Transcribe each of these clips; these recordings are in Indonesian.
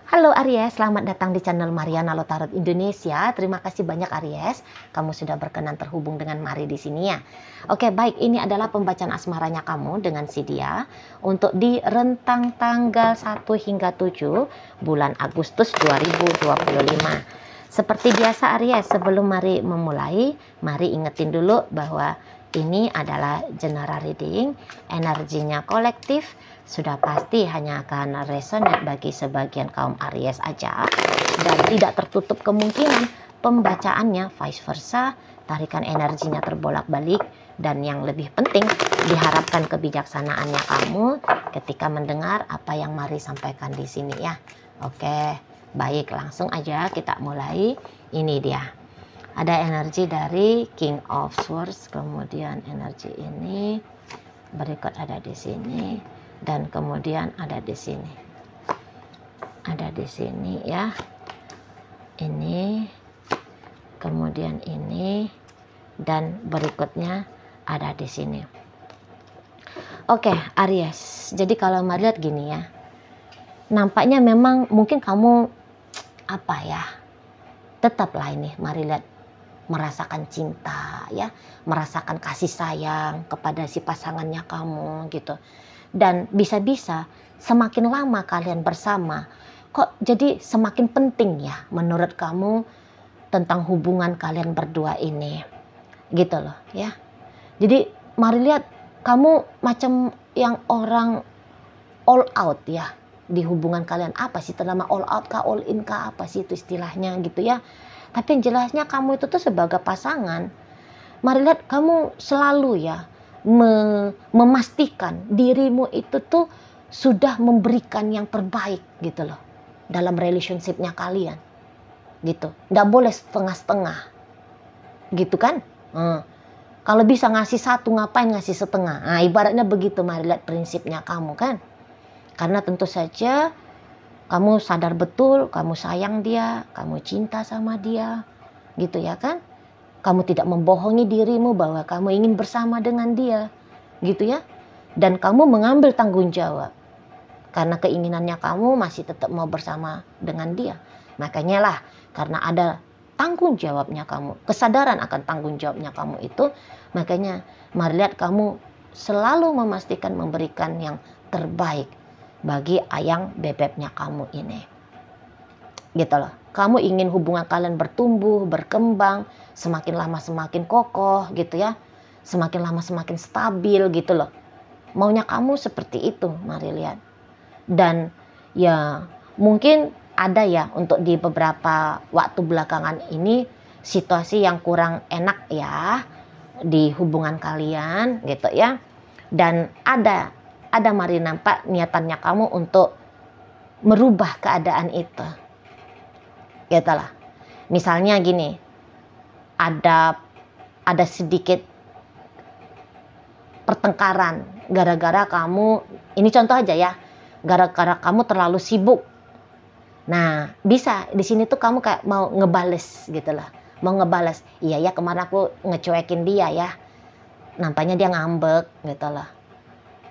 Halo Aries, selamat datang di channel Mariana Lotarot Indonesia. Terima kasih banyak Aries, kamu sudah berkenan terhubung dengan Mari di sini ya. Oke, baik, ini adalah pembacaan asmaranya kamu dengan si dia untuk di rentang tanggal 1 hingga 7 bulan Agustus 2025. Seperti biasa Aries, sebelum Mari memulai, Mari ingetin dulu bahwa ini adalah general reading, energinya kolektif, sudah pasti hanya akan resonate bagi sebagian kaum Aries aja, dan tidak tertutup kemungkinan pembacaannya vice versa, tarikan energinya terbolak-balik, dan yang lebih penting diharapkan kebijaksanaannya kamu ketika mendengar apa yang Mari sampaikan di sini ya. Oke, baik, langsung aja kita mulai. Ini dia. Ada energi dari King of Swords, kemudian energi ini berikut ada di sini, dan kemudian ada di sini. Ada di sini ya. Ini, kemudian ini, dan berikutnya ada di sini. Oke, Aries. Jadi kalau Mari lihat gini ya. Nampaknya memang mungkin kamu apa ya? Tetaplah ini Mari lihat merasakan cinta ya, merasakan kasih sayang kepada si pasangannya kamu gitu. Dan bisa-bisa semakin lama kalian bersama, kok jadi semakin penting ya menurut kamu tentang hubungan kalian berdua ini. Gitu loh ya. Jadi Mari lihat kamu macam yang orang all out ya di hubungan kalian. Apa sih terlama all out kah, all in kah, apa sih itu istilahnya gitu ya. Tapi yang jelasnya kamu itu tuh sebagai pasangan, Mari lihat kamu selalu ya memastikan dirimu itu tuh sudah memberikan yang terbaik gitu loh dalam relationship-nya kalian gitu. Nggak boleh setengah-setengah gitu kan. Kalau bisa ngasih satu, ngapain ngasih setengah. Nah, ibaratnya begitu Mari lihat prinsipnya kamu kan. Karena tentu saja kamu sadar betul, kamu sayang dia, kamu cinta sama dia, gitu ya kan? Kamu tidak membohongi dirimu bahwa kamu ingin bersama dengan dia, gitu ya? Dan kamu mengambil tanggung jawab, karena keinginannya kamu masih tetap mau bersama dengan dia. Makanya lah, karena ada tanggung jawabnya kamu, kesadaran akan tanggung jawabnya kamu itu, makanya Mari lihat kamu selalu memastikan memberikan yang terbaik bagi ayang bebeknya kamu ini. Gitu loh. Kamu ingin hubungan kalian bertumbuh, berkembang, semakin lama semakin kokoh gitu ya. Semakin lama semakin stabil gitu loh. Maunya kamu seperti itu, Mari lihat. Dan ya mungkin ada ya untuk di beberapa waktu belakangan ini situasi yang kurang enak ya di hubungan kalian gitu ya. Dan ada Mari nampak niatannya kamu untuk merubah keadaan itu. Gitu lah. Misalnya gini, ada sedikit pertengkaran gara-gara kamu, ini contoh aja ya, gara-gara kamu terlalu sibuk. Nah, bisa di sini tuh kamu kayak mau ngebales gitu lah. Mau ngebales, iya ya kemarin aku ngecuekin dia ya. Nampaknya dia ngambek gitu loh.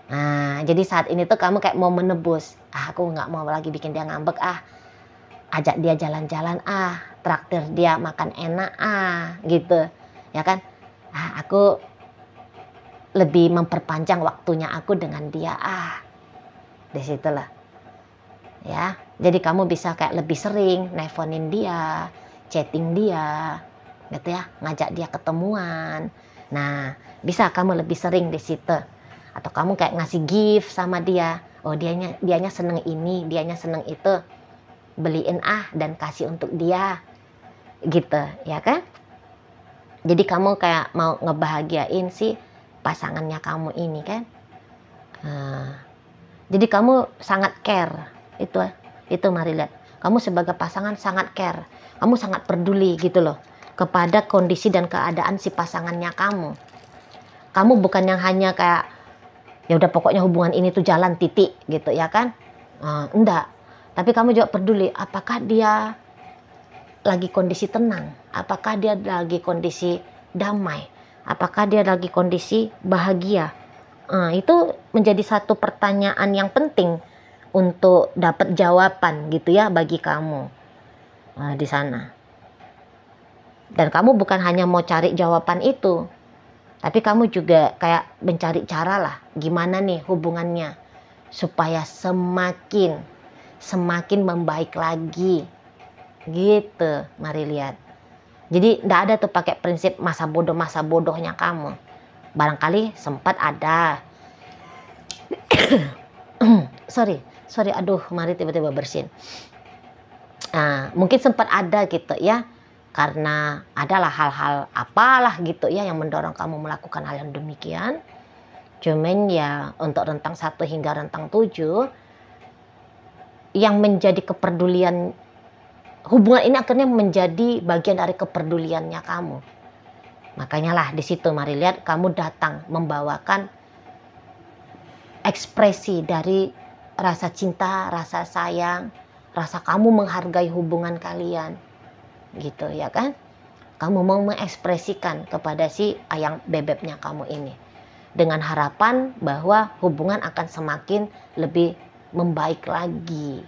Nah, jadi saat ini tuh kamu kayak mau menebus. Aku nggak mau lagi bikin dia ngambek. Ajak dia jalan-jalan. Traktir dia makan enak. Gitu. Ya kan? Aku lebih memperpanjang waktunya aku dengan dia. Disitulah. Ya. Jadi kamu bisa kayak lebih sering nelfonin dia, chatting dia, gitu ya, ngajak dia ketemuan. Nah, bisa kamu lebih sering di situ. Atau kamu kayak ngasih gift sama dia. Oh, dianya seneng ini, dianya seneng itu. Beliin dan kasih untuk dia. Gitu, ya kan? Jadi kamu kayak mau ngebahagiain si pasangannya kamu ini kan. Jadi kamu sangat care. Itu Mari lihat. Kamu sebagai pasangan sangat care. Kamu sangat peduli gitu loh kepada kondisi dan keadaan si pasangannya kamu. Kamu bukan yang hanya kayak ya udah pokoknya hubungan ini tuh jalan titik gitu ya kan. Enggak. Tapi kamu juga peduli apakah dia lagi kondisi tenang, apakah dia lagi kondisi damai, apakah dia lagi kondisi bahagia. Itu menjadi satu pertanyaan yang penting untuk dapat jawaban gitu ya bagi kamu di sana. Dan kamu bukan hanya mau cari jawaban itu, tapi kamu juga kayak mencari cara lah gimana nih hubungannya supaya semakin membaik lagi gitu. Mari lihat. Jadi tidak ada tuh pakai prinsip masa bodohnya kamu. Barangkali sempat ada. sorry aduh, mari tiba-tiba bersin. Mungkin sempat ada gitu ya, karena adalah hal-hal apalah gitu ya yang mendorong kamu melakukan hal yang demikian. Cuman ya untuk rentang 1 hingga rentang 7 yang menjadi kepedulian, hubungan ini akhirnya menjadi bagian dari kepeduliannya kamu. Makanya lah di situ mari lihat kamu datang membawakan ekspresi dari rasa cinta, rasa sayang, rasa kamu menghargai hubungan kalian. Gitu ya kan? Kamu mau mengekspresikan kepada si ayang bebeknya kamu ini dengan harapan bahwa hubungan akan semakin lebih membaik lagi.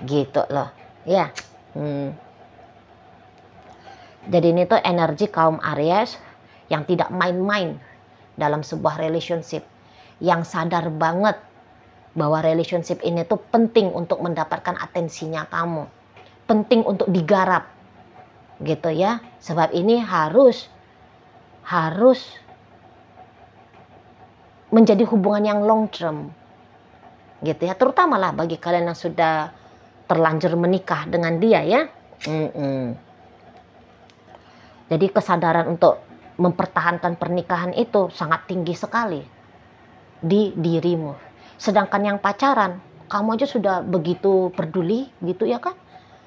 Gitu loh. Ya. Jadi ini tuh energi kaum Aries yang tidak main-main dalam sebuah relationship, yang sadar banget bahwa relationship ini tuh penting untuk mendapatkan atensinya kamu, penting untuk digarap gitu ya. Sebab ini harus menjadi hubungan yang long term gitu ya, terutama lah bagi kalian yang sudah terlanjur menikah dengan dia ya. Jadi kesadaran untuk mempertahankan pernikahan itu sangat tinggi sekali di dirimu. Sedangkan yang pacaran, kamu aja sudah begitu peduli gitu ya kan.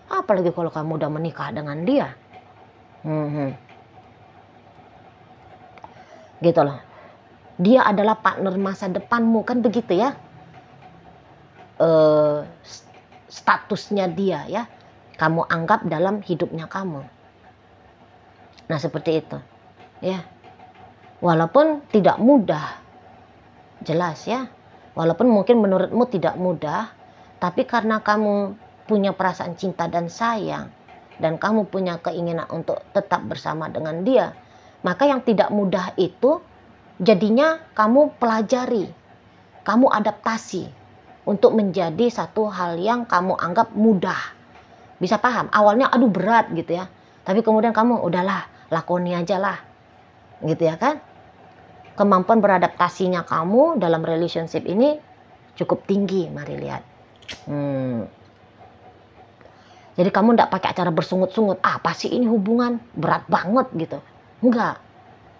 Apalagi kalau kamu udah menikah dengan dia. Gitu loh. Dia adalah partner masa depanmu kan begitu ya. Statusnya dia ya. Kamu anggap dalam hidupnya kamu. Nah seperti itu ya. Walaupun tidak mudah, jelas ya. Walaupun mungkin menurutmu tidak mudah, tapi karena kamu punya perasaan cinta dan sayang, dan kamu punya keinginan untuk tetap bersama dengan dia, maka yang tidak mudah itu jadinya kamu pelajari, kamu adaptasi untuk menjadi satu hal yang kamu anggap mudah. Bisa paham? Awalnya aduh berat gitu ya, tapi kemudian kamu udahlah, lakoni aja lah gitu ya kan. Kemampuan beradaptasinya kamu dalam relationship ini cukup tinggi, mari lihat. Jadi kamu tidak pakai cara bersungut-sungut, apa sih ini hubungan berat banget gitu, enggak.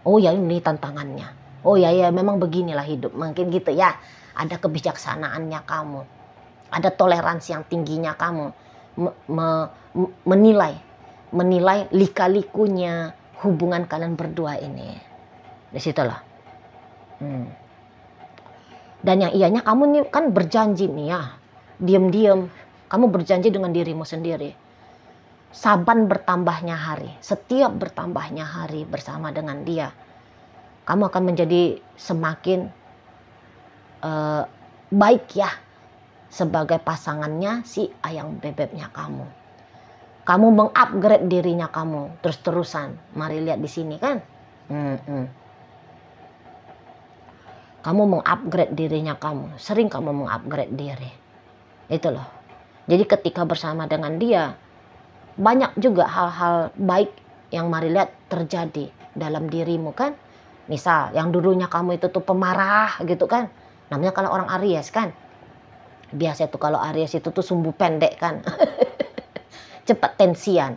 Oh ya ini tantangannya, oh ya memang beginilah hidup, mungkin gitu ya. Ada kebijaksanaannya kamu, ada toleransi yang tingginya kamu menilai lika-likunya hubungan kalian berdua ini. Di situlah. Dan yang ianya kamu nih kan berjanji nih ya, diam-diam kamu berjanji dengan dirimu sendiri. Saban bertambahnya hari, setiap bertambahnya hari bersama dengan dia, kamu akan menjadi semakin baik ya sebagai pasangannya si ayang bebeknya kamu. Kamu mengupgrade dirinya kamu terus-terusan. Mari lihat di sini kan. Kamu mengupgrade dirinya kamu. Sering kamu mengupgrade diri. Itu loh. Jadi ketika bersama dengan dia, banyak juga hal-hal baik yang mari lihat terjadi dalam dirimu kan. Misal yang dulunya kamu itu tuh pemarah gitu kan. Namanya kalau orang Aries kan. Biasa tuh kalau Aries itu tuh sumbu pendek kan. Cepat tensian.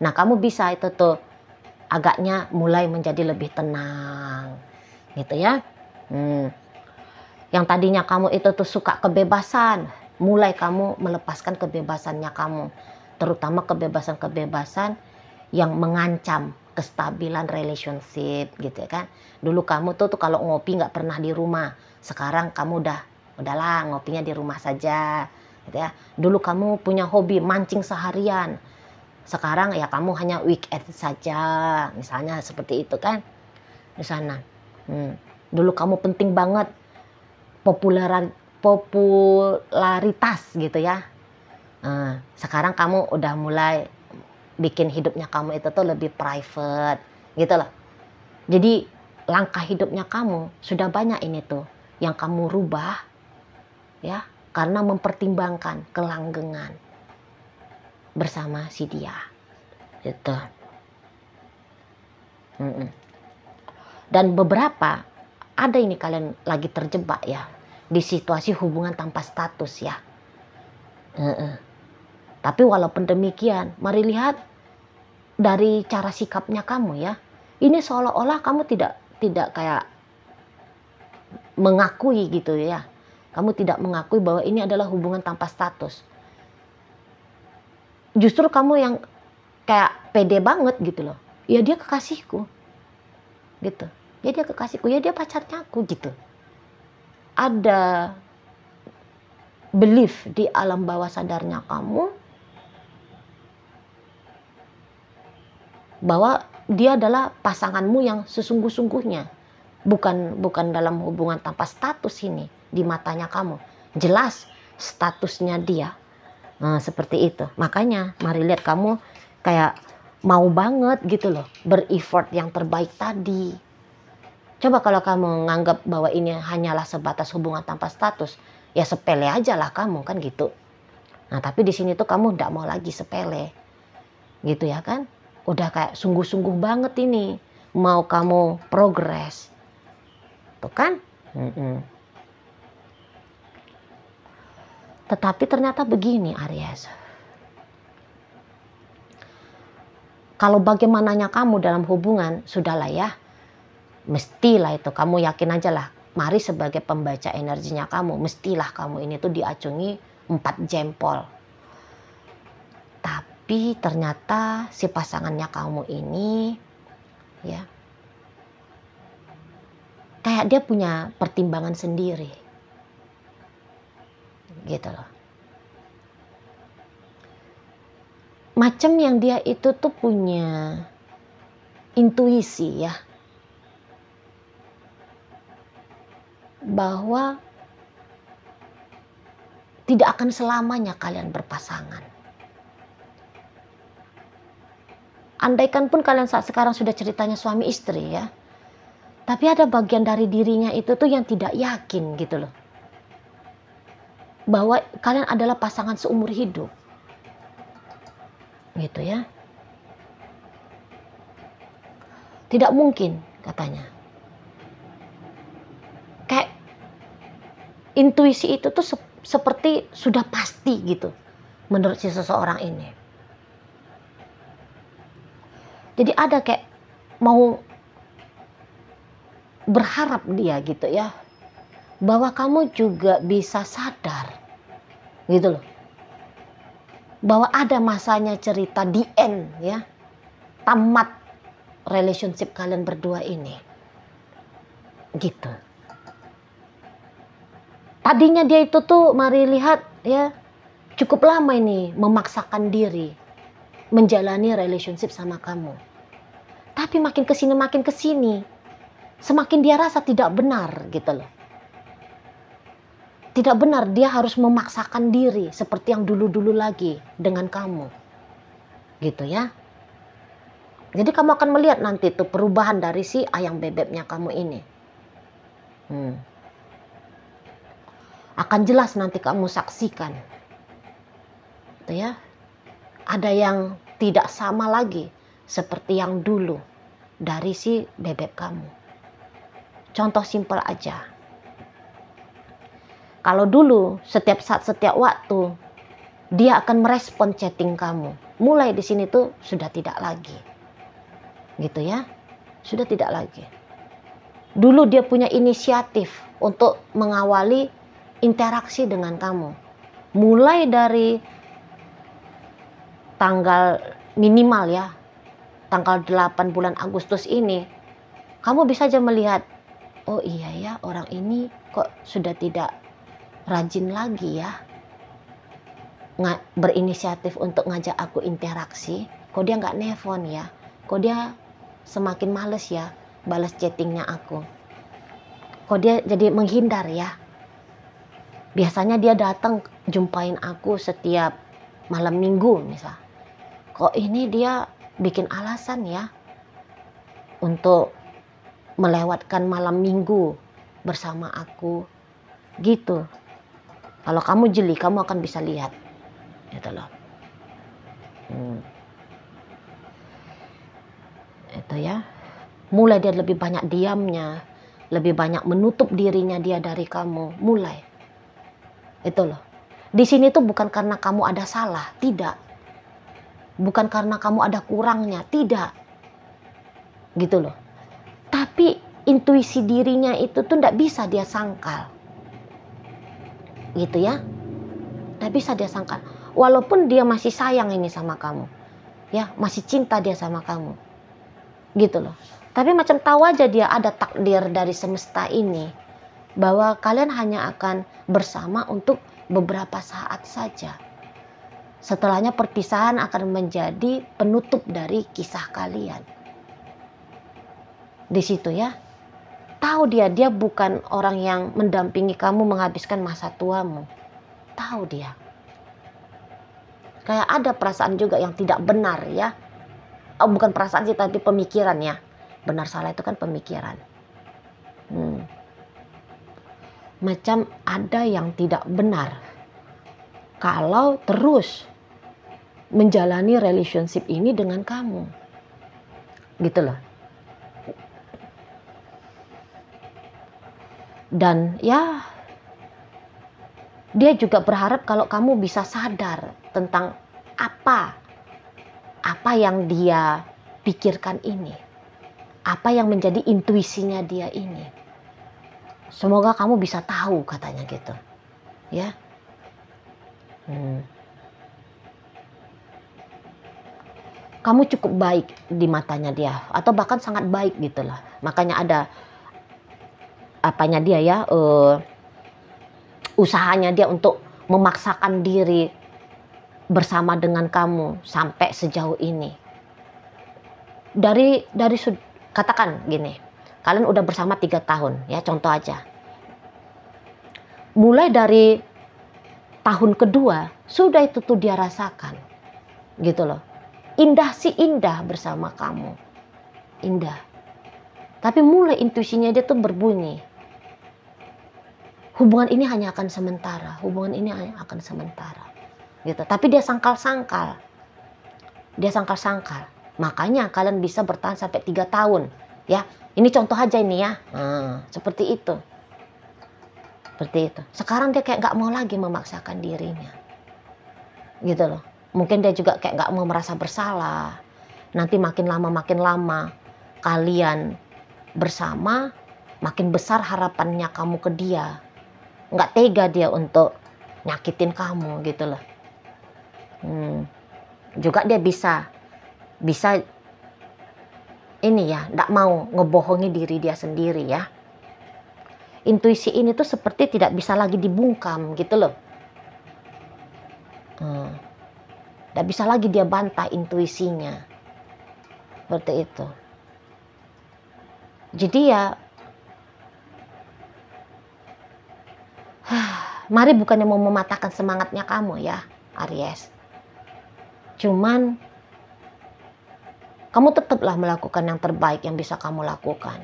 Nah kamu bisa itu tuh agaknya mulai menjadi lebih tenang. Gitu ya. Yang tadinya kamu itu tuh suka kebebasan, mulai kamu melepaskan kebebasannya kamu, terutama kebebasan-kebebasan yang mengancam kestabilan relationship gitu ya kan. Dulu kamu tuh kalau ngopi nggak pernah di rumah, sekarang kamu udahlah ngopinya di rumah saja gitu ya. Dulu kamu punya hobi mancing seharian, sekarang ya kamu hanya weekend saja, misalnya seperti itu kan di sana. Dulu kamu penting banget popularitas gitu ya. Sekarang kamu udah mulai bikin hidupnya kamu itu tuh lebih private gitu loh. Jadi langkah hidupnya kamu sudah banyak ini tuh yang kamu rubah ya, karena mempertimbangkan kelanggengan bersama si dia gitu. Dan beberapa ada ini kalian lagi terjebak ya di situasi hubungan tanpa status ya. Tapi walaupun demikian, mari lihat dari cara sikapnya kamu ya. Ini seolah-olah kamu tidak kayak mengakui gitu ya. Kamu tidak mengakui bahwa ini adalah hubungan tanpa status. Justru kamu yang kayak pede banget gitu loh. Ya dia kekasihku. Gitu. Ya dia kekasihku, ya dia pacarnya aku gitu. Ada belief di alam bawah sadarnya kamu bahwa dia adalah pasanganmu yang sesungguh-sungguhnya, bukan dalam hubungan tanpa status ini di matanya kamu. Jelas statusnya dia. Seperti itu. Makanya mari lihat kamu kayak mau banget gitu loh ber-effort yang terbaik tadi. Coba kalau kamu nganggap bahwa ini hanyalah sebatas hubungan tanpa status, ya sepele aja lah kamu kan gitu. Nah tapi di sini tuh kamu nggak mau lagi sepele, gitu ya kan? Udah kayak sungguh-sungguh banget ini mau kamu progres, tuh kan? Tetapi ternyata begini Aries. Kalau bagaimananya kamu dalam hubungan, sudahlah ya. Mestilah itu, kamu yakin aja lah. Mari sebagai pembaca energinya kamu, mestilah kamu ini tuh diacungi 4 jempol. Tapi ternyata si pasangannya kamu ini, ya, kayak dia punya pertimbangan sendiri. Gitu loh. Macam yang dia itu tuh punya intuisi ya. Bahwa tidak akan selamanya kalian berpasangan. Andaikan pun kalian saat sekarang sudah ceritanya suami istri ya. Tapi ada bagian dari dirinya itu tuh yang tidak yakin gitu loh. Bahwa kalian adalah pasangan seumur hidup. Gitu ya. Tidak mungkin katanya. Kayak intuisi itu tuh seperti sudah pasti gitu menurut si seseorang ini. Jadi ada kayak mau berharap dia gitu ya, bahwa kamu juga bisa sadar gitu loh, bahwa ada masanya cerita di end ya, tamat relationship kalian berdua ini gitu. Tadinya dia itu tuh mari lihat ya, cukup lama ini memaksakan diri menjalani relationship sama kamu. Tapi makin kesini, semakin dia rasa tidak benar gitu loh. Tidak benar dia harus memaksakan diri seperti yang dulu-dulu lagi dengan kamu. Gitu ya. Jadi kamu akan melihat nanti tuh perubahan dari si ayam bebeknya kamu ini. Akan jelas nanti kamu saksikan. Gitu ya. Ada yang tidak sama lagi seperti yang dulu dari si bebek kamu. Contoh simpel aja. Kalau dulu setiap saat setiap waktu dia akan merespon chatting kamu. Mulai di sini tuh sudah tidak lagi. Gitu ya. Sudah tidak lagi. Dulu dia punya inisiatif untuk mengawali interaksi dengan kamu. Mulai dari tanggal minimal ya, tanggal 8 bulan Agustus ini, kamu bisa aja melihat, oh iya ya orang ini kok sudah tidak rajin lagi ya berinisiatif untuk ngajak aku interaksi. Kok dia nggak nelpon ya, kok dia semakin males ya balas chattingnya aku, kok dia jadi menghindar ya Biasanya dia datang jumpain aku setiap malam minggu misal. Kok ini dia bikin alasan ya untuk melewatkan malam minggu bersama aku gitu. Kalau kamu jeli, kamu akan bisa lihat gitu loh. Itu ya, mulai dia lebih banyak diamnya, lebih banyak menutup dirinya dia dari kamu, mulai itu loh. Di sini tuh bukan karena kamu ada salah, tidak, bukan karena kamu ada kurangnya, tidak gitu loh. Tapi intuisi dirinya itu tuh tidak bisa dia sangkal gitu ya, tidak bisa dia sangkal. Walaupun dia masih sayang ini sama kamu ya, masih cinta dia sama kamu gitu loh. Tapi macam tahu aja dia ada takdir dari semesta ini bahwa kalian hanya akan bersama untuk beberapa saat saja. Setelahnya perpisahan akan menjadi penutup dari kisah kalian. Di situ ya, tahu dia bukan orang yang mendampingi kamu menghabiskan masa tuamu. Tahu dia. Kayak ada perasaan juga yang tidak benar ya. Oh, bukan perasaan sih, tapi pemikiran ya. Benar salah itu kan pemikiran. Macam ada yang tidak benar kalau terus menjalani relationship ini dengan kamu. Gitu loh. Dan ya, dia juga berharap kalau kamu bisa sadar tentang apa yang dia pikirkan ini, apa yang menjadi intuisinya dia ini. Semoga kamu bisa tahu, katanya gitu ya. Kamu cukup baik di matanya dia, atau bahkan sangat baik gitulah. Makanya ada apanya dia ya, usahanya dia untuk memaksakan diri bersama dengan kamu sampai sejauh ini. Dari katakan gini, kalian udah bersama 3 tahun ya, contoh aja. Mulai dari tahun kedua sudah itu tuh dia rasakan gitu loh. Indah sih indah bersama kamu, indah. Tapi mulai intuisinya dia tuh berbunyi, hubungan ini hanya akan sementara, hubungan ini hanya akan sementara gitu. Tapi dia sangkal-sangkal, makanya kalian bisa bertahan sampai 3 tahun ya. Ini contoh aja ini ya. Seperti itu. Sekarang dia kayak gak mau lagi memaksakan dirinya gitu loh. Mungkin dia juga kayak gak mau merasa bersalah. Nanti makin lama kalian bersama, makin besar harapannya kamu ke dia. Gak tega dia untuk nyakitin kamu gitu loh. Juga dia bisa ini ya, gak mau ngebohongi diri dia sendiri ya. Intuisi ini tuh seperti tidak bisa lagi dibungkam gitu loh. Tidak bisa lagi dia bantah intuisinya. Seperti itu. Jadi ya, mari bukannya mau mematahkan semangatnya kamu ya, Aries. Cuman kamu tetaplah melakukan yang terbaik yang bisa kamu lakukan.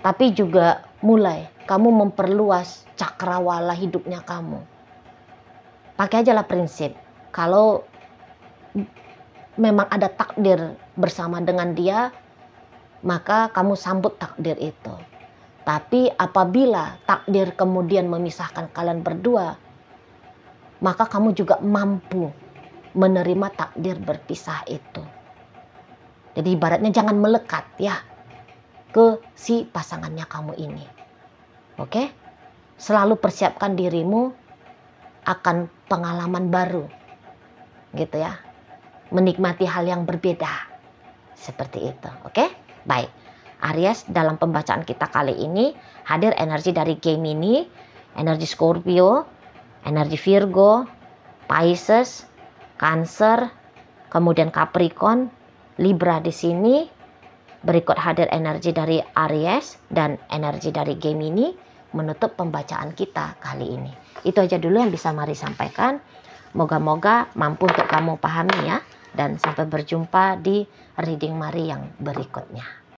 Tapi juga mulai kamu memperluas cakrawala hidupnya kamu. Pakai aja lah prinsip, kalau memang ada takdir bersama dengan dia, maka kamu sambut takdir itu. Tapi apabila takdir kemudian memisahkan kalian berdua, maka kamu juga mampu menerima takdir berpisah itu. Jadi ibaratnya jangan melekat ya ke si pasangannya kamu ini. Oke? Selalu persiapkan dirimu akan pengalaman baru. Gitu ya. Menikmati hal yang berbeda. Seperti itu. Oke? Baik. Aries, dalam pembacaan kita kali ini hadir energi dari Gemini, energi Scorpio, energi Virgo, Pisces, Cancer, kemudian Capricorn, Libra di sini. Berikut hadir energi dari Aries dan energi dari Gemini, menutup pembacaan kita kali ini. Itu aja dulu yang bisa Mari sampaikan. Moga-moga mampu untuk kamu pahami ya. Dan sampai berjumpa di reading Mari yang berikutnya.